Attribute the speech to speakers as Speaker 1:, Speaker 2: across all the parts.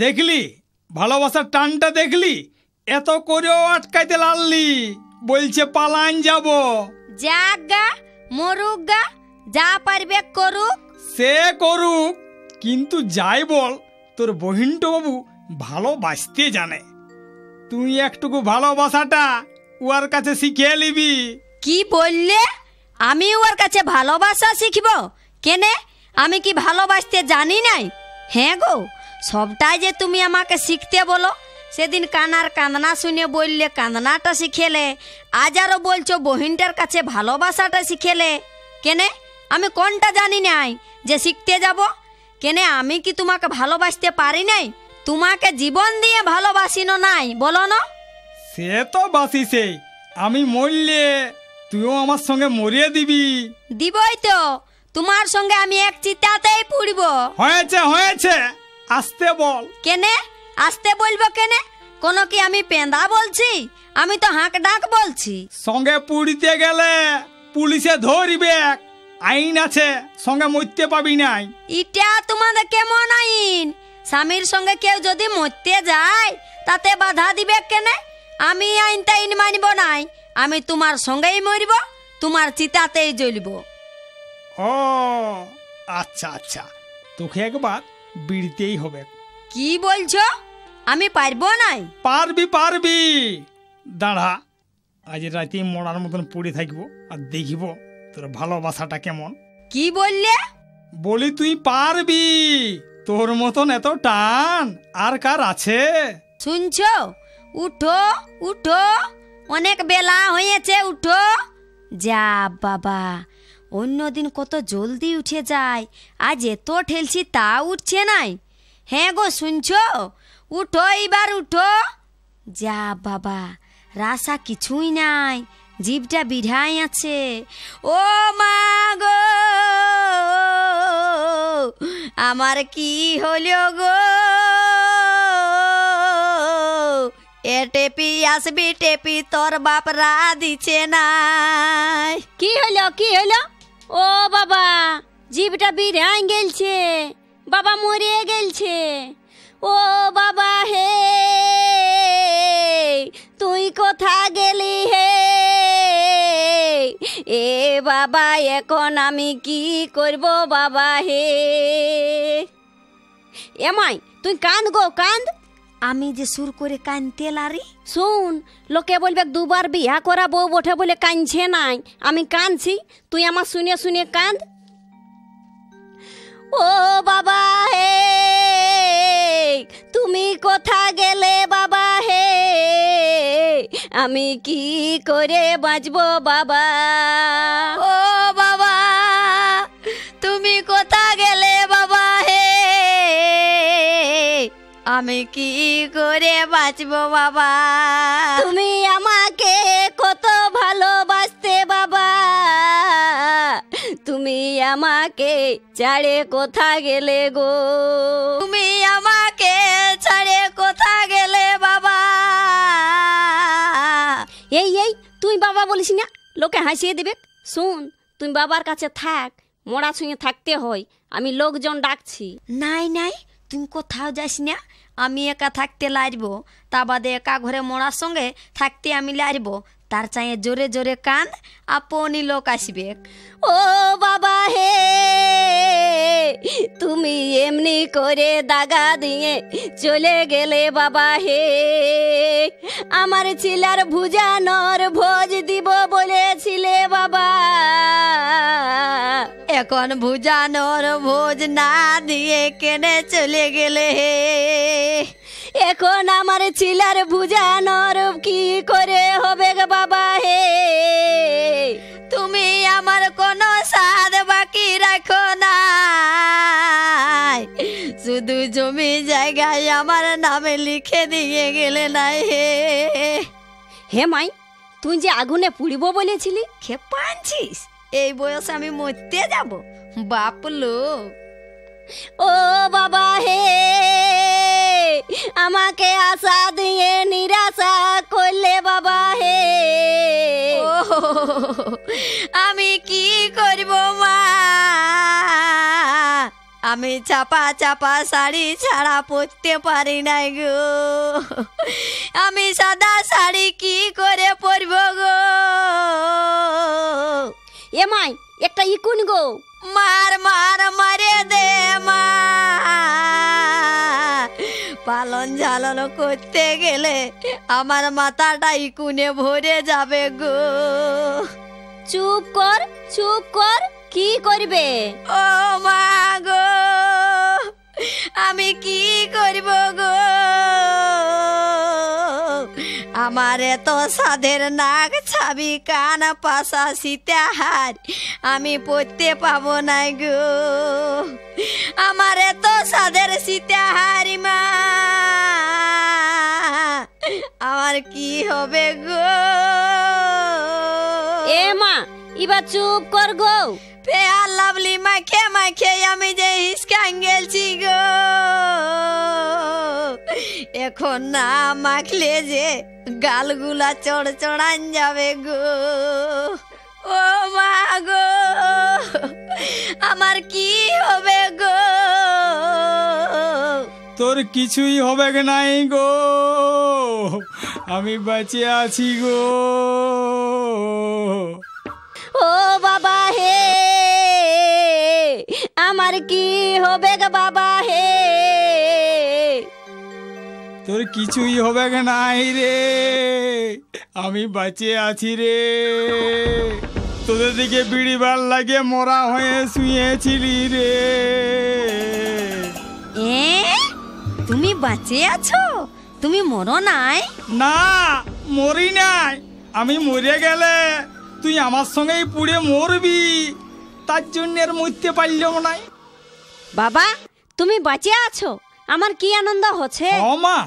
Speaker 1: দেখলি ভালোবাসার টানটা দেখলি, এত করেও আটকাইতে লাললি, বলছে পালান যাব।
Speaker 2: যাক গা, মরুক গা, যা পারবে করুক।
Speaker 1: সে করুক, কিন্তু যাই বল তোর বহিনটো বাবু ভালোবাসতে জানে। তুই একটুকু ভালোবাসাটা ওর কাছে শিখিয়ে নিবি।
Speaker 2: কি বললে? আমি ওর কাছে ভালোবাসা শিখব? কেনে, আমি কি ভালোবাসতে জানি নাই? হ্যাঁ গো, সবটাই যে তুমি আমাকে শিখতে বলো। সেদিন কানার কান্দনা শুনে বললে কান্দনাটা শিখেলে, আজ আরও বলছো বহিনটার কাছে ভালোবাসাটা শিখেলে। কেনে, আমি কোনটা জানি নাই যে শিখতে যাব? কেনে, আমি কি তোমাকে ভালোবাসতে পারি নাই? তোমাকে জীবন দিয়ে ভালোবাসিনো নাই, বলো না?
Speaker 1: সে তো বাসিছে, আমি মরলে তুইও আমার সঙ্গে মরিয়ে দিবি।
Speaker 2: দিবই তো, তোমার সঙ্গে আমি এক চিতাতেই পুড়ব।
Speaker 1: হয়েছে হয়েছে, আসতে বল।
Speaker 2: কেনে আসতে বলবো? কেনে, কোনো কি আমি পেন্দা বলছি? আমি তো হাঁক ডাক বলছি।
Speaker 1: সঙ্গে পুড়িতে গেলে পুলিশে ধরিবে, আইন আছে, সঙ্গে মরতে পাবি নাই।
Speaker 2: ইটা তোমাদের কেমন আইন? স্বামীর সঙ্গে কেউ যদি মরতে যায় তাতে বাধা দিবে কেনে? আমি আইন তাইন মানব নাই, আমি তোমার সঙ্গেই মরব, তোমার চিতাতেই জ্বলব।
Speaker 1: ও আচ্ছা আচ্ছা, তোকে একবার বিড়তেই হবে।
Speaker 2: কি বলছো? আমি পারবো নাই?
Speaker 1: পারবি পারবি, দাঁড়া, আজ রাতে মরার মতন পড়ে থাকবো আর দেখিব তোর ভালোবাসাটা কেমন।
Speaker 2: কি বললে?
Speaker 1: বলি তুই পারবি, তোর মতন এত টান আর কার আছে?
Speaker 2: শুনছো? উঠো উঠো, অনেক বেলা হয়েছে, উঠো। যা বাবা, অন্যদিন কত জলদি উঠে যায়, আজ এত ঠেলছি তা উঠছে নাই। হ্যাঁ গো, শুনছো? উঠো, এবার উঠো। যা বাবা, রাসা কিছুই নাই, জিভটা বিড়াই আছে। ও মা গো, আমার কি হলো গো? এ টেপি আসবি টেপি, তোর বাপরা দিছে নাই। কি হলো কি হলো? ও বাবা, জিভটা বিড়াই গেলছে, বাবা মরে গেলছে। ও বাবা হে, তুই কোথা গেলি হে? এ বাবা, এখন আমি কি করব বাবা হে? এমাই, তুই কাঁদ গো কাঁদ। আমি যে সুর করে কাঁদতে লারি, শুন, লোকে বলবে দুবার বিয়া করা বউ বটে বলে কাঁদছে নাই। আমি কাঁদছি, তুই আমার শুনে শুনে কাঁদ। ও বাবা হে, তুমি কোথা গেলে বাবা হে? আমি কি করে বাঁচবো বাবা? ও বাবা, তুমি কোথা গেলে বাবা হে? আমি কি করে বাঁচবো বাবা? তুমি আমাকে কত ভালোবাসতে বাবা, তুমি আমাকে ছাড়ে কোথা গেলে গো? তুমি আমাকে ছাড়ে কোথা গেলে বাবা? এই এই, তুই বাবা বলিস না, লোকে হাসিয়ে দিবে। শুন, তুই বাবার কাছে থাক, মরা ছুঁয়ে থাকতে হয়, আমি লোকজন ডাকছি। নাই নাই, তুমি কোথাও যাস না, আমি একা থাকতে লারব, তা বাদে একা ঘরে মরার সঙ্গে থাকতে আমি লারব। তার চাইয়ে জোরে জোরে কাঁদ, আপনি লোক আসবে। ও বাবা হে, তুমি এমনি করে দাগা দিয়ে চলে গেলে বাবা হে। আমার ছিলার ভুজানোর ভোজ দিব বলেছিলে বাবা, এখন ভুজানোর ভোজ না দিয়ে কেনে চলে গেলে হে? এখন আমার ছিলার ভুজানোর কি করে হবে গে বাবা হে? তুমি আমার কোনো সাধ বাকি রাখো না, শুধু জমি জায়গায় আমার নামে লিখে দিয়ে গেলে নাই হে। হে মাই, তুই যে আগুনে পুড়িব বলেছিলি, খেপা আনছিস? এই বয়সে আমি মরতে যাব? বাপ লোক। ও বাবা হে, আমাকে আশা দিয়ে নিরাশা করলে বাবা হে। আমি কি করব মা? আমি আমি চাপা চাপা শাড়ি ছাড়া পরতে পারি নাই গো। আমি সাদা শাড়ি কি করে পরব গো?
Speaker 3: এ মাই একটা ইকুন গো।
Speaker 2: মার মার মারে দে মা, পালন ঝালন করতে গেলে আমার মাথাটা ইকুনে ভরে যাবে গো।
Speaker 3: চুপ কর চুপ কর, কি করবে?
Speaker 2: ও মা গো, আমি কি করব গো? আমার এত সাধের নাক ছাবি কান পাশা সীতাহার আমি পড়তে পাবো না গো। আমার এত সাধের সীতাহারি মা, আমার কি হবে গো?
Speaker 3: এ মা এবার চুপ কর গো।
Speaker 2: ফেয়ার লাভলি মাখে মাখে আমি যে হিসকান গেলছি গো, এখন না মাখলে যে গালগুলা চড় চড়ান যাবে গো। ও মা গো, আমার কি হবে গো?
Speaker 1: তোর কিছুই হবে নাই গো, আমি বেঁচে আছি গো।
Speaker 3: ও বাবা হে, আমার কি হবে গো বাবা হে?
Speaker 1: তোর কিছুই হবে নাই রে, আমি বেঁচে আছি রে। তোদের দিকে বিড়িবার লাগে মরা হয়ে শুয়েছিলি রে।
Speaker 2: তুমি বাঁচে আছো? তুমি মরো নাই?
Speaker 1: না, মরি নাই। আমি মরে গেলে তুই আমার সঙ্গেই পুড়ে মরবি, তার জন্য আর মরতে পারলাম নাই।
Speaker 3: বাবা তুমি বাঁচে আছো, আমার কি আনন্দ হচ্ছে।
Speaker 1: ও মা,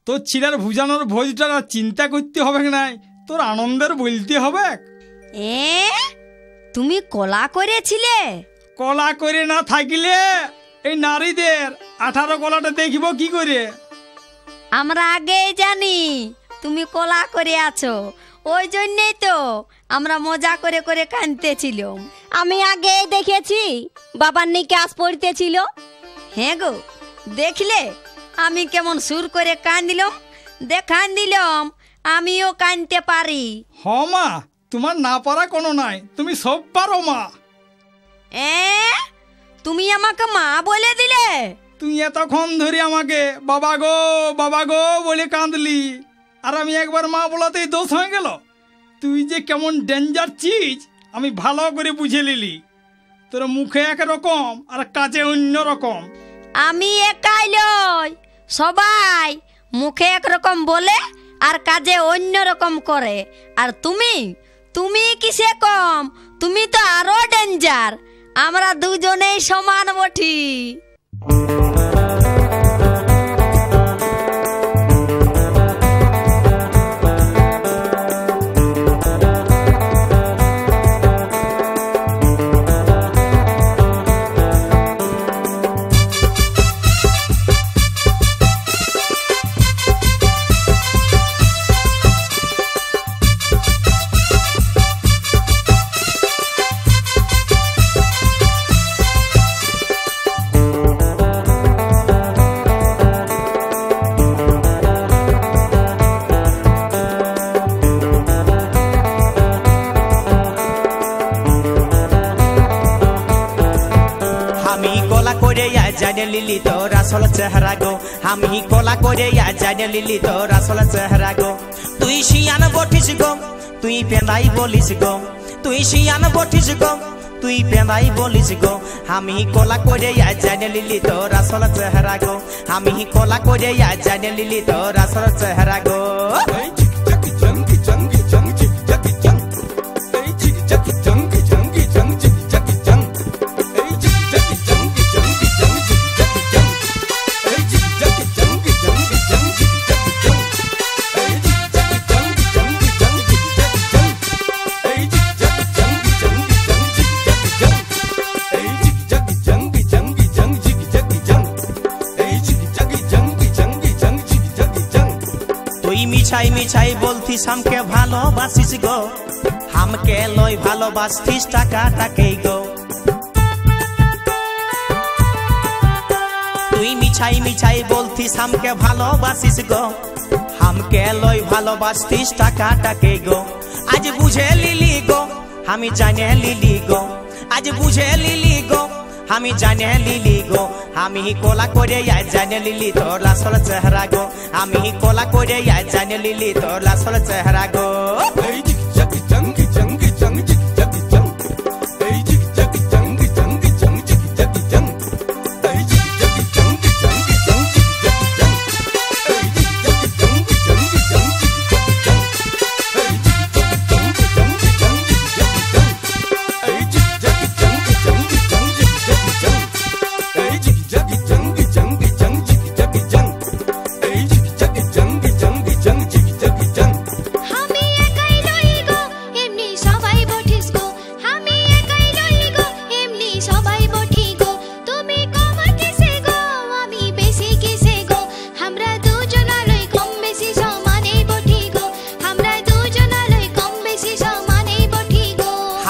Speaker 1: তোর ছিলার ভুজানোর ভোজটা চিন্তা করতে হবে নাই, তোর আনন্দের বলতে হবে।
Speaker 2: তুমি কলা করেছিলে?
Speaker 1: কলা করে না থাকিলে এই নারীদের 18 কলাটা দেখিব কি করে?
Speaker 2: আমরা আগেই জানি তুমি কলা করে আছো, ওই জন্যই তো আমরা মজা করে করে কাঁদতেছিল।
Speaker 3: আমি আগেই দেখেছি বাবার নিকাশ পড়তেছিল।
Speaker 2: হ্যাঁ গো, দেখলে আমি কেমন সুর করে কাঁদিলাম, দেখান দিলাম আমিও কাঁদতে পারি।
Speaker 1: হ মা, তোমার না পারা কোনো নাই, তুমি সব পারো মা।
Speaker 2: তুমি আমাকে মা বলে দিলে?
Speaker 1: তুই এতক্ষণ ধরে আমাকে বাবা গো বলে কাঁদলি, আর আমি একবার মা বলাতেই দোষ হয়ে গেল। তুই যে কেমন ডেঞ্জার চিজ আমি ভালো করে বুঝে নিলি। তোর মুখে একরকম আর কাজে অন্য রকম।
Speaker 2: আমি একাই লই, সবাই মুখে একরকম বলে আর কাজে অন্য রকম করে। আর তুমি কিসে কম? তুমি তো আরো ডেঞ্জার। আমরা দুজনেই সমান বটি।
Speaker 4: जाने लिली तोर আসল চেহারা গো, আমি কলা করে জানে লিলি তোর আসল চেহারা গো। তুই শিয়ান বটিস গো, তুই পেঁদাই বলিস গো, তুই শিয়ান বটিস গো, তুই পেঁদাই বলিস গো। আমি কলা করে জানে লিলি তোর আসল চেহারা গো, আমি কলা করে জানে লিলি তোর আসল চেহারা গো। মিছাই মিছাই বলতিস আমকে ভালোবাসিস গো, আমকে লই ভালোবাসতিস টাকাটাকেই গো। মিছাই মিছাই বলতিস আমাকে ভালোবাসিস গো, আমাকে লই ভালোবাসতিস টাকাটাকে গো। আজ বুঝে লিলি গো, আমি জানে লিলি গো, আজ বুঝে লিলি গো, আমি জানে লিলি গো। আমি কোলা করে জানে লিলি তোর আসল চেহারা গো, আমি কোলা করে জানে লিলি তোর আসল চেহারা গো।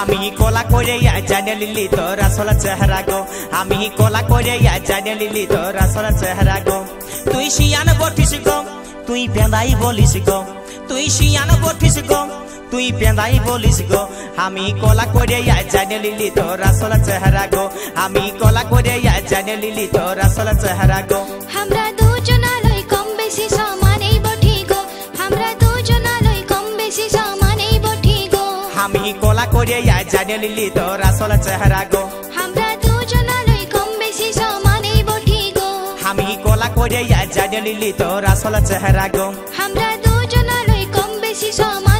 Speaker 4: আমি কোলা করে জানে লিলি তোর আসল চেহারা গো, আমি কোলা করে জানে লিলি তোর আসল চেহারা গো। তুই শিয়ান বটিস গো, তুই পেঁদাই বলিস গো, তুই শিয়ান বটিস গো, তুই পেঁদাই বলিস গো। আমি কোলা করে জানে লিলি তোর আসল চেহারা গো, আমি কোলা করে জানে লিলি তোর আসল চেহারা গো।
Speaker 5: আমরা দুজনালই কম বেশি সমানেই বঠি গো, আমরা দুজনালই কম বেশি সমানেই বঠি গো।
Speaker 4: আমি কোলা করে জানে লিলি তোর আসল চেহারা গো,
Speaker 5: আমরা দুজনালই কম বেশি সমানেই বঠি গো।
Speaker 4: আমি কোলা করে জানে লিলি তোর আসল চেহারা গো,
Speaker 5: আমরা দুজনালই কম বেশি সমান